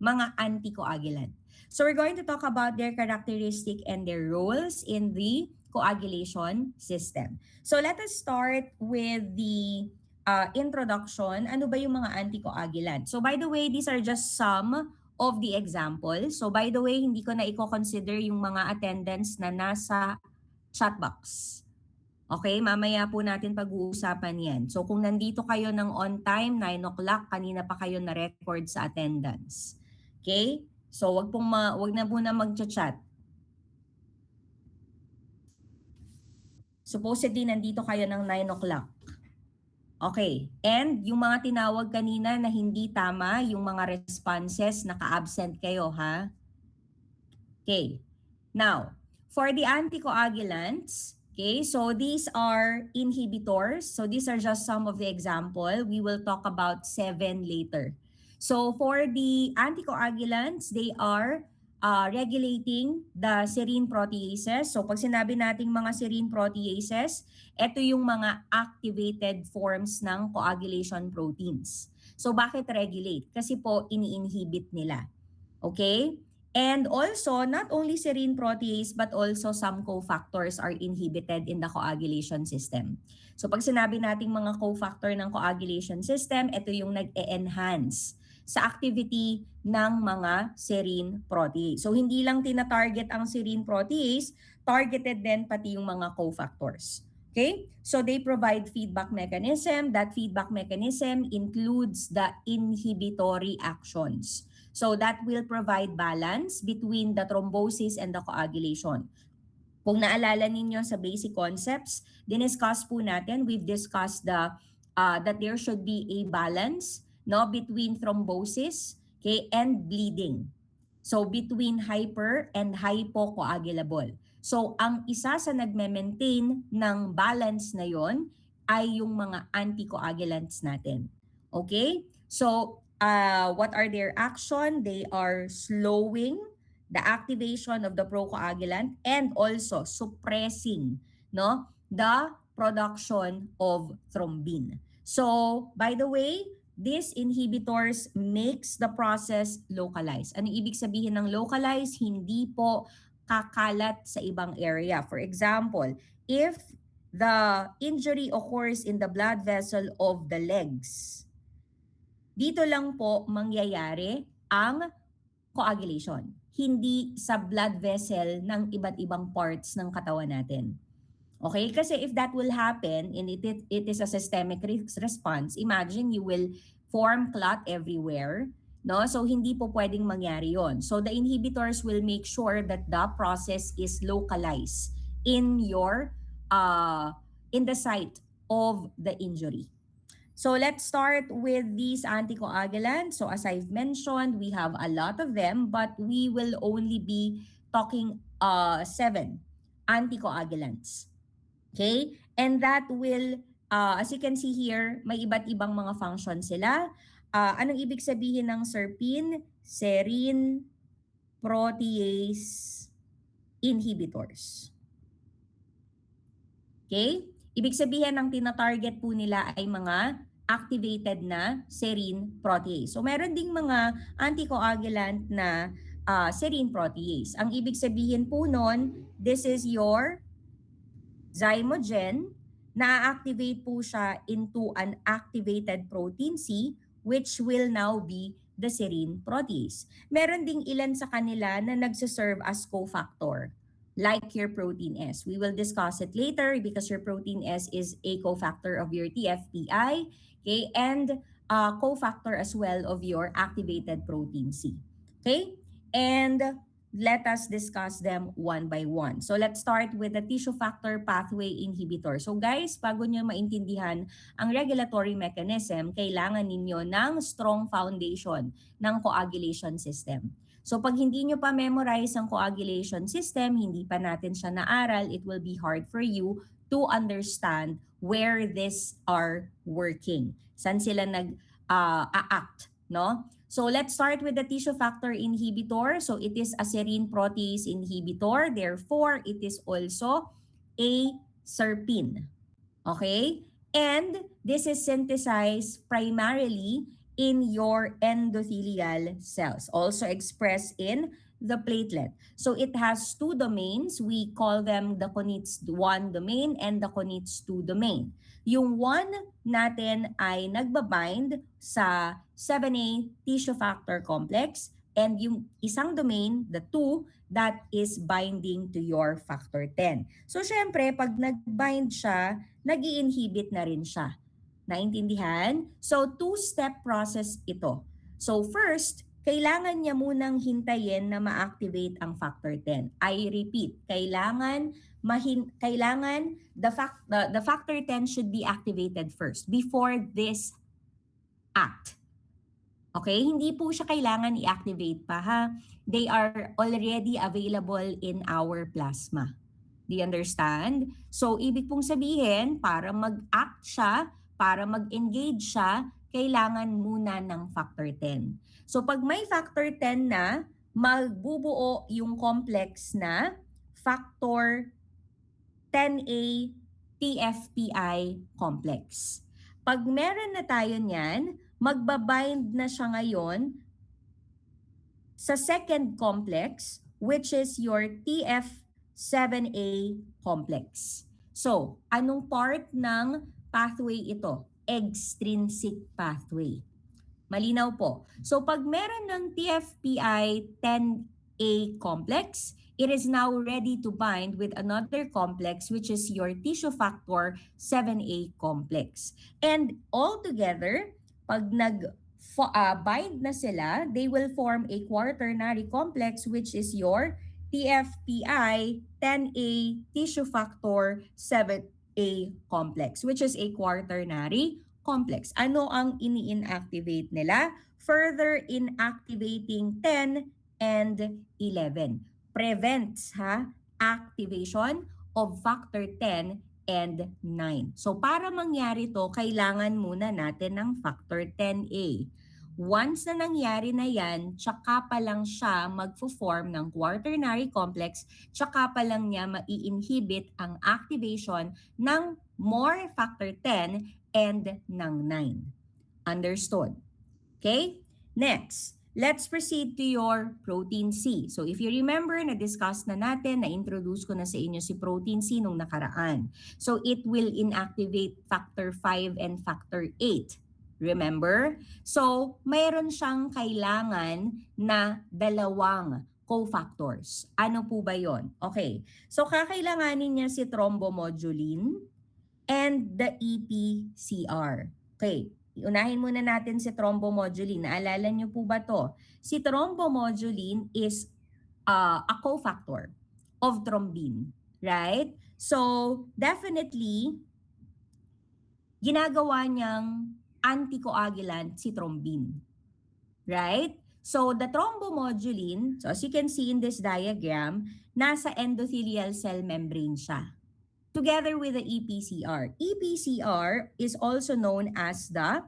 mga anticoagulant. So we're going to talk about their characteristic and their roles in the coagulation system. So let us start with the introduction. Ano ba yung mga anticoagulant? So by the way, these are just some of the examples. So by the way, hindi ko na i-consider yung mga attendance na nasa chat box. Okay, mamaya po natin pag-uusapan yan. So kung nandito kayo ng on time, 9 o'clock, kanina pa kayo na-record sa attendance. Okay? So wag na po na mag-chat. Supposedly nandito kayo ng 9 o'clock. Okay. And yung mga tinawag kanina na hindi tama, yung mga responses, naka-absent kayo, ha? Okay. Now, for the anticoagulants, okay, so these are inhibitors. So these are just some of the example. We will talk about 7 later. So for the anticoagulants, they are regulating the serine proteases. So pag sinabi nating mga serine proteases, ito yung mga activated forms ng coagulation proteins. So bakit regulate? Kasi po ini-inhibit nila. Okay? And also, not only serine protease but also some cofactors are inhibited in the coagulation system. So pag sinabi nating mga cofactor ng coagulation system, ito yung nag-e-enhance sa activity ng mga serine protease. So hindi lang tina-target ang serine protease, targeted din pati yung mga cofactors. Okay? So they provide feedback mechanism. That feedback mechanism includes the inhibitory actions. So that will provide balance between the thrombosis and the coagulation. Kung naalala ninyo sa basic concepts, diniscuss po natin, we've discussed that there should be a balance between thrombosis, okay, and bleeding. So between hyper and hypocoagulable. So ang isa sa nagme-maintain ng balance na yon ay yung mga anticoagulants natin. Okay? So what are their action? They are slowing the activation of the procoagulant and also suppressing the production of thrombin. So, by the way, these inhibitors makes the process localized. Ano ibig sabihin ng localized? Hindi po kakalat sa ibang area. For example, if the injury occurs in the blood vessel of the legs, dito lang po mangyayari ang coagulation, hindi sa blood vessel ng iba't ibang parts ng katawan natin. Okay? Kasi if that will happen and it is a systemic response, imagine you will form clot everywhere. No? So hindi po pwedeng mangyari yon. So the inhibitors will make sure that the process is localized in the site of the injury. So let's start with these anticoagulants. So as I've mentioned, we have a lot of them, but we will only be talking 7 anticoagulants. Okay? And that will, as you can see here, may iba't ibang mga functions sila. Anong ibig sabihin ng serpin? Serine protease inhibitors. Okay? Ibig sabihin ng tina-target po nila ay mga activated na serine protease. So meron ding mga anticoagulant na serine protease. Ang ibig sabihin po nun, this is your zymogen, na-activate po siya into an activated protein C, which will now be the serine protease. Meron ding ilan sa kanila na nagsiserve as cofactor, like your protein S. We will discuss it later because your protein S is a cofactor of your TFPI, okay, and cofactor as well of your activated protein C. Okay? And let us discuss them one by one. So let's start with the tissue factor pathway inhibitor. So guys, bago nyo maintindihan ang regulatory mechanism, kailangan ninyo ng strong foundation ng coagulation system. So pag hindi nyo pa memorize ang coagulation system, hindi pa natin siya naaral, it will be hard for you to understand where these are working. Saan sila nag-act, no? So let's start with the tissue factor inhibitor. So it is a serine protease inhibitor. Therefore, it is also a serpin. Okay? And this is synthesized primarily in your endothelial cells, also expressed in the platelet. So it has two domains. We call them the Kunitz-1 domain and the Kunitz-2 domain. Yung 1 natin ay nagbabind sa 7A tissue factor complex, and yung isang domain, the 2, that is binding to your factor 10. So syempre, pag nag-bind siya, nag-i-inhibit na rin siya. Naintindihan? So two-step process ito. So first, kailangan niya munang hintayin na ma-activate ang factor 10. I repeat, kailangan the factor 10 should be activated first before this act. Okay, hindi po siya kailangan i-activate pa ha. They are already available in our plasma. Do you understand? So ibig pong sabihin, para mag-act siya, para mag-engage siya, kailangan muna ng factor 10. So pag may factor 10 na, magbubuo yung complex na factor 10A TFPI complex. Pag meron na tayo niyan, magbabind na siya ngayon sa second complex, which is your TF7A complex. So, anong part ng pathway ito? Extrinsic pathway. Malinaw po. So, pag meron ng TFPI 10A complex, it is now ready to bind with another complex, which is your tissue factor 7A complex. And all together, pag bind na sila, they will form a quaternary complex, which is your TFPI 10A tissue factor 7A complex, which is a quaternary complex. Ano ang ini-inactivate nila? Further inactivating 10 and 11. Prevents activation of factor 10 and 9. So para mangyari to, kailangan muna natin ng factor 10A. Once na nangyari na yan, tsaka pa lang siya magfo-form ng quaternary complex, tsaka pa lang niya mai-inhibit ang activation ng more factor 10 and ng 9. Understood? Okay? Next, let's proceed to your protein C. So if you remember, na-discuss na natin, na-introduce ko na sa inyo si protein C nung nakaraan. So it will inactivate factor 5 and factor 8. Remember? So mayroon siyang kailangan na dalawang cofactors. Ano po ba yon? Okay. So kakailanganin niya si thrombomodulin and the EPCR. Okay. Unahin muna natin si thrombomodulin. Naalala niyo po ba to? Si thrombomodulin is a cofactor of thrombin, right? So, definitely, ginagawa niyang anticoagulant si thrombin, right? So, the thrombomodulin, so as you can see in this diagram, nasa endothelial cell membrane siya, together with the EPCR. EPCR is also known as the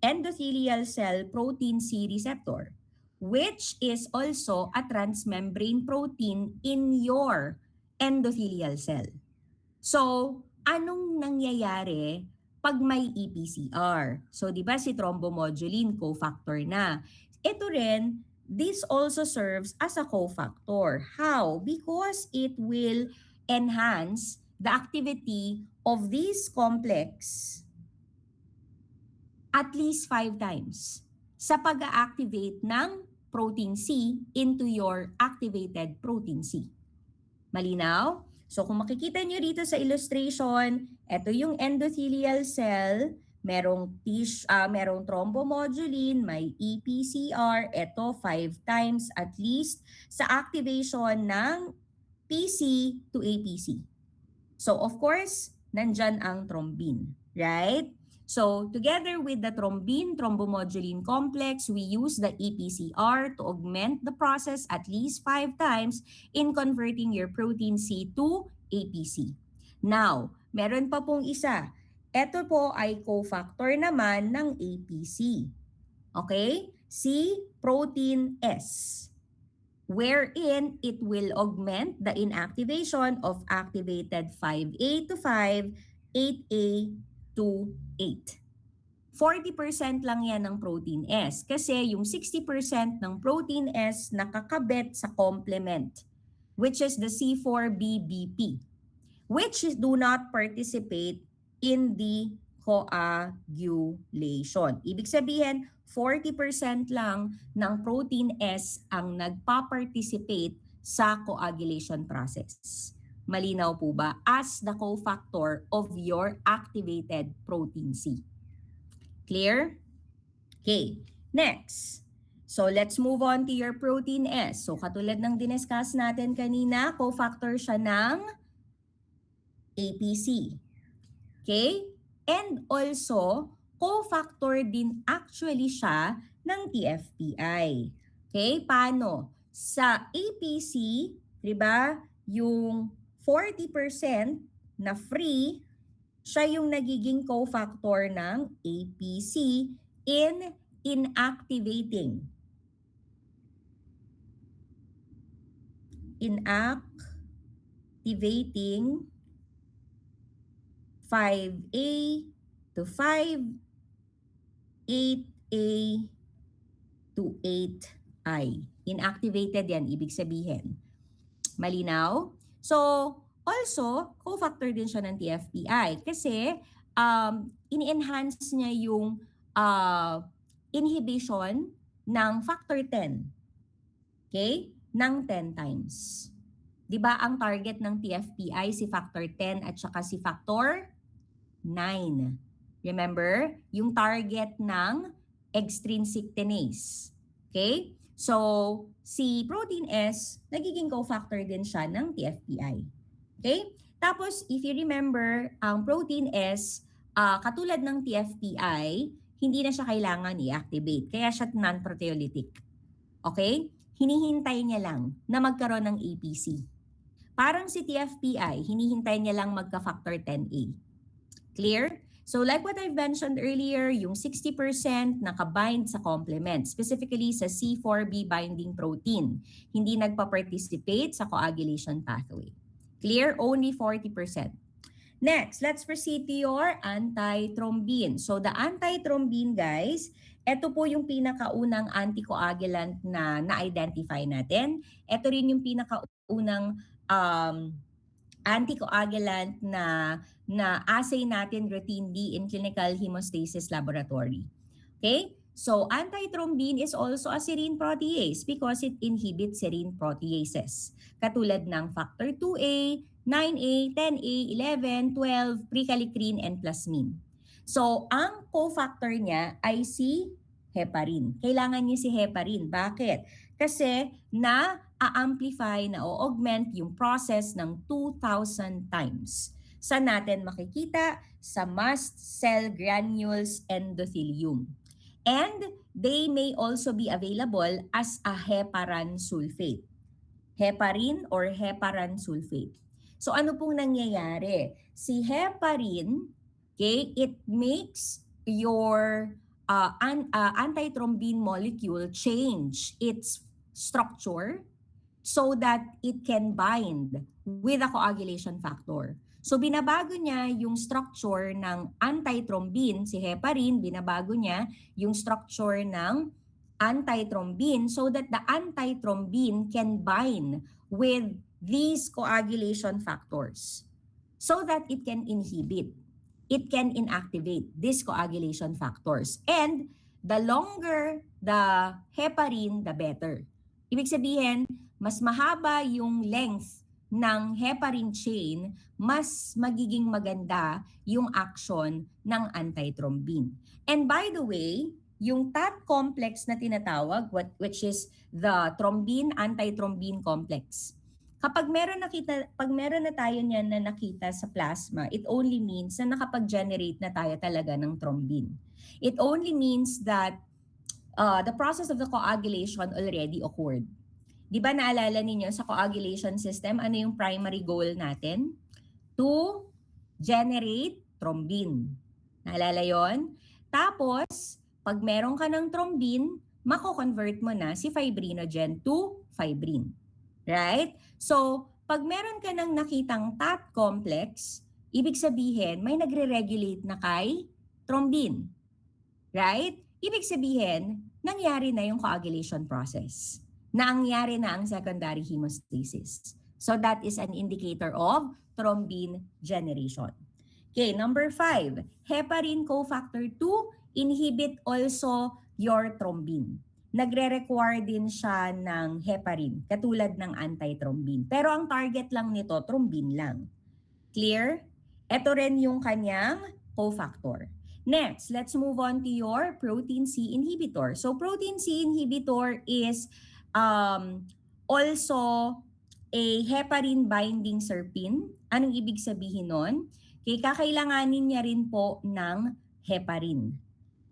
endothelial cell protein C receptor, which is also a transmembrane protein in your endothelial cell. So, anong nangyayari pag may EPCR? So, di ba si thrombomodulin cofactor na? Ito rin, this also serves as a cofactor. How? Because it will enhance the activity of this complex at least 5 times sa pag-activate ng protein C into your activated protein C. Malinaw? So kung makikita nyo dito sa illustration, ito yung endothelial cell, merong thrombomodulin, may EPCR, ito 5 times at least sa activation ng PC to APC. So of course, nandyan ang thrombin, right? So together with the thrombomodulin complex, we use the EPCR to augment the process at least 5 times in converting your protein C to APC. Now, meron pa pong isa. Ito po ay cofactor naman ng APC. Okay? Si protein S, wherein it will augment the inactivation of activated 5A to 5, 8A to 8. 40% lang yan ng protein S kasi yung 60% ng protein S nakakabit sa complement, which is the C4BBP, which do not participate in the coagulation. Ibig sabihin, 40% lang ng protein S ang nagpa-participate sa coagulation process. Malinaw po ba? As the cofactor of your activated protein C. Clear? Okay. Next. So let's move on to your protein S. So katulad ng diniscuss natin kanina, cofactor siya ng APC. Okay? And also, cofactor din actually siya ng TFPI. Okay? Paano? Sa APC, di ba, yung 40% na free, siya yung nagiging cofactor ng APC in inactivating 5A to 5, 8A to 8I. Inactivated yan, ibig sabihin. Malinaw? So, also, cofactor din siya ng TFPI kasi ini-enhance niya yung inhibition ng factor 10. Okay? Ng 10 times. 'Di ba ang target ng TFPI si factor 10 at saka si factor 9. Remember? Yung target ng extrinsic kinase. Okay? So, si protein S, nagiging cofactor din siya ng TFPI. Okay? Tapos, if you remember, ang protein S, katulad ng TFPI, hindi na siya kailangan i-activate. Kaya siya non-proteolytic. Okay? Hinihintay niya lang na magkaroon ng APC. Parang si TFPI, hinihintay niya lang magka-factor 10A. Clear? So like what I've mentioned earlier, yung 60% nakabind sa complement, specifically sa C4b binding protein, hindi nagpa-participate sa coagulation pathway. Clear? Only 40%. Next, let's proceed to your antithrombin. So the antithrombin, guys, ito po yung pinakaunang anticoagulant na na-identify natin. Ito rin yung pinakaunang anticoagulant na assay natin routinely in clinical hemostasis laboratory. Okay? So antithrombin is also a serine protease because it inhibits serine proteases. Katulad ng factor 2A, 9A, 10A, 11, 12, prekallikrein, and plasmin. So ang cofactor niya ay si heparin. Kailangan niya si heparin. Bakit? Kasi na-amplify, na-augment yung process ng 2,000 times. Saan natin makikita? Sa mast cell granules endothelium. And they may also be available as a heparan sulfate. Heparin or heparan sulfate. So ano pong nangyayari? Si heparin, okay, it makes your antithrombin molecule change its structure so that it can bind with a coagulation factor. So binabago niya yung structure ng antithrombin, si heparin, binabago niya yung structure ng antithrombin so that the antithrombin can bind with these coagulation factors so that it can inhibit, it can inactivate these coagulation factors. And the longer the heparin, the better. Ibig sabihin, mas mahaba yung length ng heparin chain, mas magiging maganda yung action ng antithrombin. And by the way, yung TAT complex na tinatawag, which is the thrombin-antithrombin complex. Kapag meron na tayo niyan na nakita sa plasma, it only means na nakapag-generate na tayo talaga ng thrombin. It only means that the process of the coagulation already occurred. Di ba naalala ninyo sa coagulation system, ano yung primary goal natin? To generate thrombin. Naalala yon? Tapos, pag meron ka ng thrombin, mako-convert mo na si fibrinogen to fibrin. Right? So, pag meron ka ng nakitang TAT complex, ibig sabihin may nagre-regulate na kay thrombin. Right? Ibig sabihin, nangyari na yung coagulation process. Nangyari na ang secondary hemostasis. So that is an indicator of thrombin generation. Okay, number 5, heparin cofactor 2 inhibit also your thrombin. Nagre-require din siya ng heparin, katulad ng antithrombin. Pero ang target lang nito, thrombin lang. Clear? Ito rin yung kanyang cofactor. Next, let's move on to your protein C inhibitor. So protein C inhibitor is also a heparin binding serpin. Anong ibig sabihin nun? Okay, kakailanganin niya rin po ng heparin.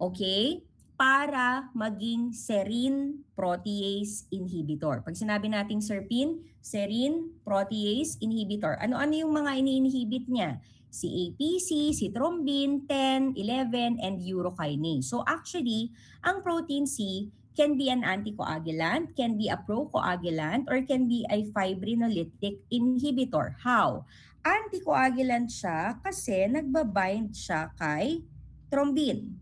Okay? Para maging serine protease inhibitor. Pag sinabi nating serpin, serine protease inhibitor. Ano-ano yung mga ini-inhibit niya? Si APC, si thrombin, 10, 11, and urokinase. So actually, ang protein C can be an anticoagulant, can be a procoagulant, or can be a fibrinolytic inhibitor. How? Anticoagulant siya kasi nagbabind siya kay thrombin.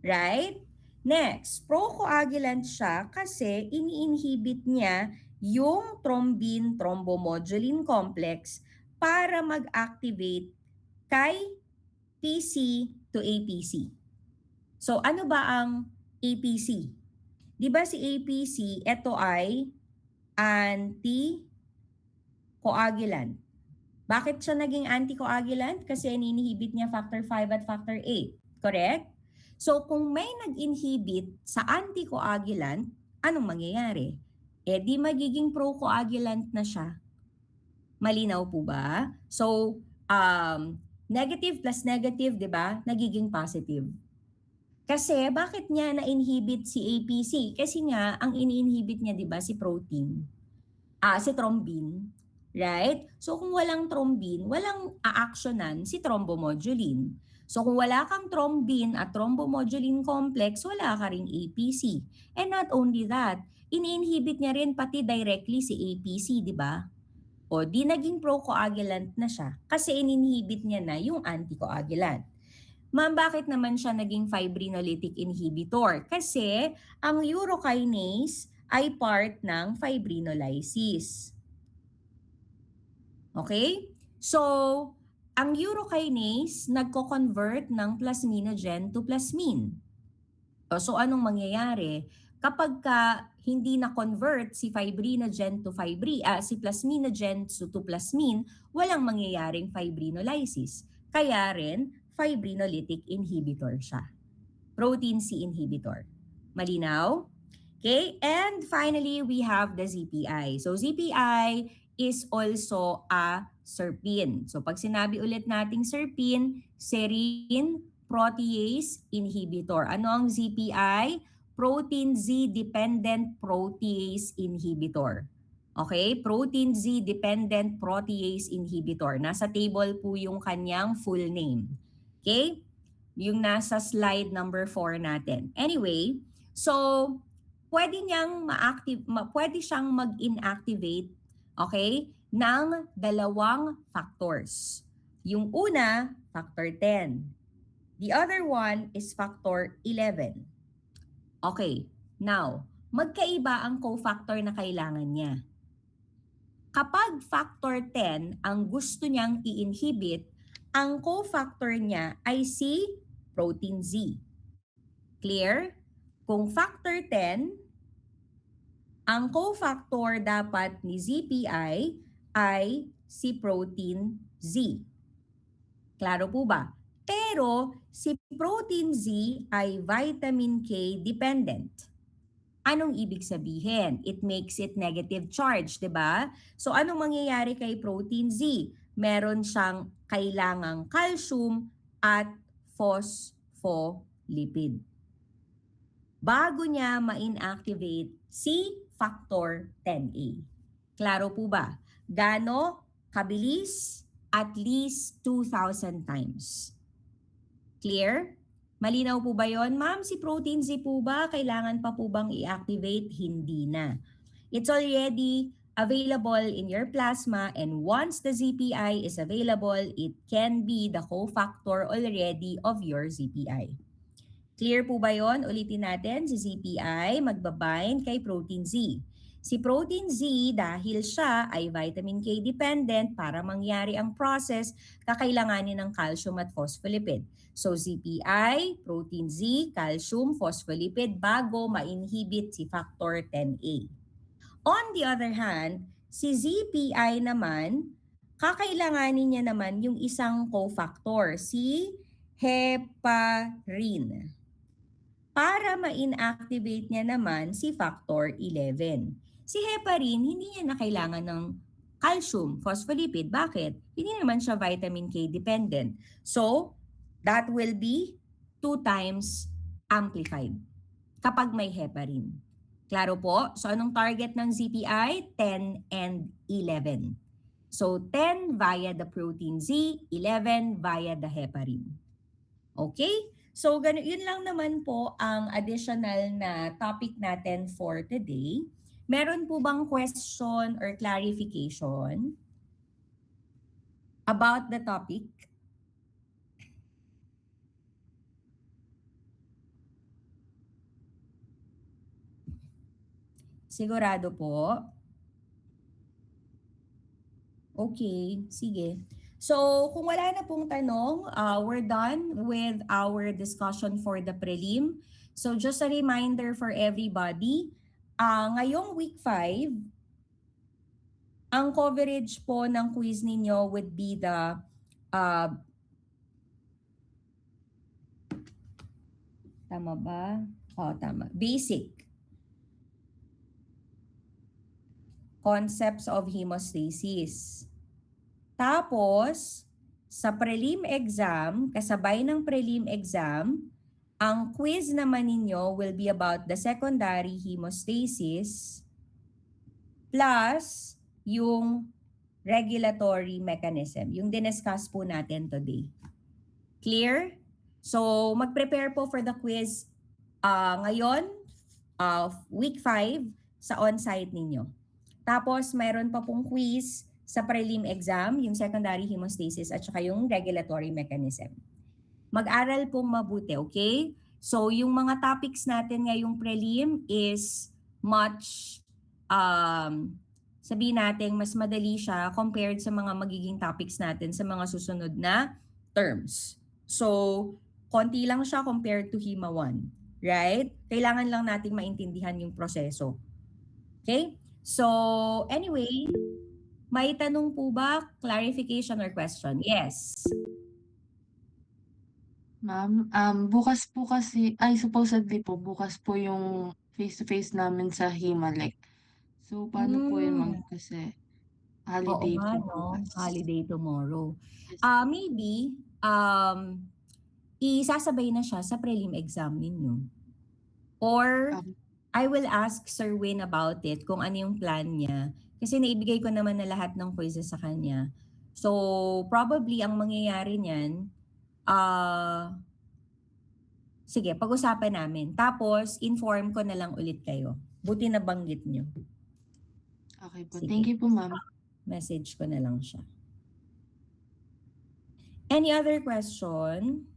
Right? Next, procoagulant siya kasi ini-inhibit niya yung thrombin thrombomodulin complex para mag-activate kay PC to APC. So ano ba ang APC? Di ba si APC, ito ay anticoagulant. Bakit siya naging anticoagulant? Kasi ini-inhibit niya factor 5 at factor 8. Correct? So kung may nag-inhibit sa anticoagulant, anong mangyayari? Eh di magiging procoagulant na siya. Malinaw po ba? So negative plus negative, di ba? Nagiging positive. Kasi bakit niya na-inhibit si APC? Kasi nga ang ini-inhibit niya, di ba, si protein. Si thrombin. Right? So kung walang thrombin, walang a-actionan si thrombomodulin. So kung wala kang thrombin at thrombomodulin complex, wala ka ring APC. And not only that, ini-inhibit niya rin pati directly si APC, di ba? O di naging procoagulant na siya kasi in-inhibit niya na yung anticoagulant. Ma'am, bakit naman siya naging fibrinolytic inhibitor? Kasi ang urokinase ay part ng fibrinolysis. Okay? So, ang urokinase nagko-convert ng plasminogen to plasmin. So, anong mangyayari? Kapag hindi na-convert si fibrinogen to si plasminogen to plasmin, walang mangyayaring fibrinolysis. Kaya rin, fibrinolytic inhibitor siya. Protein C inhibitor. Malinaw? Okay, and finally, we have the ZPI. So ZPI is also a serpin. So pag sinabi ulit nating serpin, serine protease inhibitor. Ano ang ZPI? Protein Z-dependent protease inhibitor. Okay, protein Z-dependent protease inhibitor. Nasa table po yung kanyang full name. Okay? Yung nasa slide number 4 natin. Anyway, so pwede siyang mag-inactivate, okay, ng dalawang factors. Yung una, factor 10. The other one is factor 11. Okay, now, magkaiba ang cofactor na kailangan niya. Kapag factor 10 ang gusto niyang i-inhibit, ang cofactor niya ay si protein Z. Clear? Kung factor 10, ang cofactor dapat ni ZPI ay si protein Z. Klaro po ba? Pero si protein Z ay vitamin K dependent. Anong ibig sabihin? It makes it negative charge, 'di ba? So anong mangyayari kay protein Z? Meron siyang kailangang calcium at phospholipid. Bago niya ma-inactivate si factor 10A. Klaro po ba? Gaano kabilis? At least 2,000 times. Clear? Malinaw po ba yon? Ma'am, si protein Z po ba? Kailangan pa po bang i-activate? Hindi na. It's already available in your plasma, and once the ZPI is available, it can be the cofactor already of your ZPI. Clear po ba yon? Ulitin natin, si ZPI magbabind kay protein Z. Si protein Z, dahil siya ay vitamin K dependent, para mangyari ang process, kakailanganin ng calcium at phospholipid. So ZPI, protein Z, calcium, phospholipid bago ma-inhibit si factor 10A. On the other hand, si ZPI naman, kakailanganin niya naman yung isang cofactor, si heparin, para ma-inactivate niya naman si factor 11. Si heparin, hindi niya na kailangan ng calcium, phospholipid. Bakit? Hindi naman siya vitamin K dependent. So, that will be 2 times amplified kapag may heparin. Klaro po? So, anong target ng ZPI? 10 and 11. So, 10 via the protein Z, 11 via the heparin. Okay? So, yun lang naman po ang additional na topic natin for today. Meron po bang question or clarification about the topic? Sigurado po? Okay, sige. So, kung wala na pong tanong, we're done with our discussion for the prelim. So, just a reminder for everybody, ngayong week 5, ang coverage po ng quiz ninyo would be the tama ba? Tama. Basic concepts of hemostasis. Tapos, sa prelim exam, kasabay ng prelim exam, ang quiz naman ninyo will be about the secondary hemostasis plus yung regulatory mechanism, yung diniscuss po natin today. Clear? So, mag-prepare po for the quiz ngayon, week 5, sa on-site ninyo. Tapos, mayroon pa pong quiz sa prelim exam, yung secondary hemostasis at saka yung regulatory mechanism. Mag-aral pong mabuti, okay? So, yung mga topics natin ngayong prelim is much, sabihin natin, mas madali siya compared sa mga magiging topics natin sa mga susunod na terms. So, konti lang siya compared to HEMA 1, right? Kailangan lang nating maintindihan yung proseso. Okay? So, anyway, may tanong po ba? Clarification or question? Yes. Ma'am, bukas po kasi, supposedly po, bukas po yung face-to-face namin sa Himalek. So, paano po yun, ma'am? Kasi Oo holiday nga, po no? bukas. Holiday tomorrow. Yes. Maybe, isasabay na siya sa prelim exam ninyo. Or, I will ask Sir Win about it, kung ano yung plan niya. Kasi naibigay ko naman na lahat ng quizzes sa kanya. So, probably ang mangyayari niyan, sige, pag-usapan namin. Tapos, inform ko na lang ulit kayo. Buti na banggit nyo. Okay po. Sige. Thank you po, ma'am. Message ko na lang siya. Any other question?